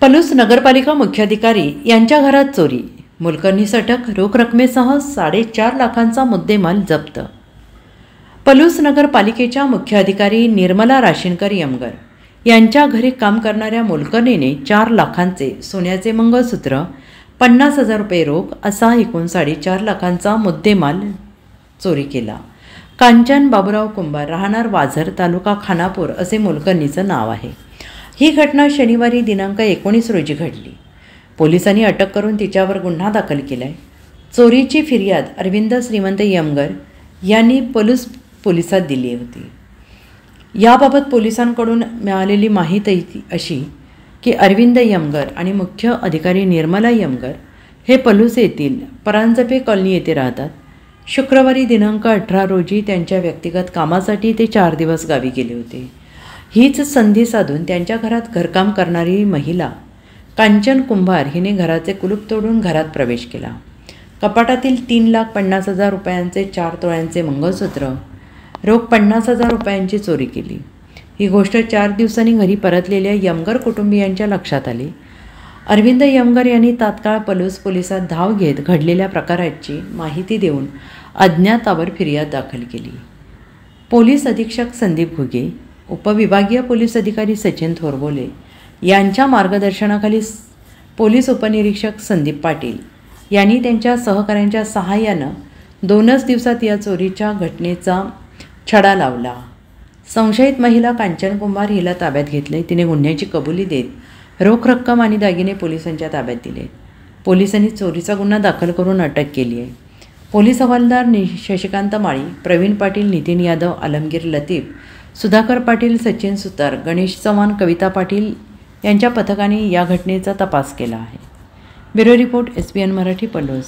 पलूस नगरपालिका मुख्याधिकारी यांच्या घरात चोरी, मोलकरणीस अटक, रोख रकमेसह 4.5 लाखांचा मुद्देमाल जप्त। पलूस नगरपालिकेच्या मुख्याधिकारी निर्मला राशीनकर यमगर यांच्या घरी काम करणाऱ्या मोलकरणीने 4 लाखांचे सोन्याचे मंगळसूत्र, 50,000 रुपये रोख असा एकूण 4.5 लाखांचा मुद्देमाल चोरी केला। कांचन बाबूराव कुंभार, राहणार वाझर, तालुका खानापूर असे मोलकरणीचं नाव आहे। ही घटना शनिवारी दिनांक 19 रोजी घडली। पोलिसांनी अटक करून तिच्यावर गुन्हा दाखल केला आहे। चोरीची फिर्याद अरविंद श्रीमंत यमगर यांनी पलूस पोलिसात दिली होती। याबाबत पोलिसांकडून मिळालेली माहिती अशी की अरविंद यमगर आणि मुख्य अधिकारी निर्मला यमगर हे पलूस येथील परांजपे कॉलनी येथे राहतात। शुक्रवारी दिनांक 18 रोजी त्यांच्या व्यक्तिगत कामासाठी ते 4 दिवस गावी गेले होते। हीच संधी साधून त्यांच्या घरात घरकाम करणारी महिला कांचन कुंभार हिने घराचे कुलूप तोडून घरात प्रवेश केला। कपाटातील 3,50,000 रुपयांचे 4 तोळ्यांचे मंगळसूत्र, रोख 50,000 रुपयांची चोरी केली। ही गोष्ट 4 दिवसांनी घरी परतलेल्या यमगर कुटुंबियांच्या लक्षात आली। अरविंद यमगर यांनी तात्काळ पलूस पोलिसात धाव घेत घडलेल्या प्रकाराची माहिती देऊन अज्ञातावर फिर्याद दाखल केली। पोलीस अधीक्षक संदीप घुगे, उपविभागीय पोलीस अधिकारी सचिन थोरबोले यांच्या मार्गदर्शनाखाली पोलीस उपनिरीक्षक संदीप पाटील यांनी त्यांच्या सहकाऱ्यांच्या सहाय्यानं 2च दिवसात या चोरीच्या घटनेचा छडा लावला। संशयित महिला कांचन कुंभार हिला ताब्यात घेतले। तिने गुन्ह्याची कबुली देत रोख रक्कम आणि दागिने पोलिसांच्या ताब्यात दिले। पोलिसांनी चोरीचा गुन्हा दाखल करून अटक केली आहे। पोलीस हवालदार शशिकांत माळी, प्रवीण पाटील, नितीन यादव, आलमगीर लतीफ, सुधाकर पाटील, सचिन सुतार, गणेश चव्हाण, कविता पाटील यांच्या पथकाने या घटनेचा तपास केला आहे। Bureau report, SBN Marathi, Palus.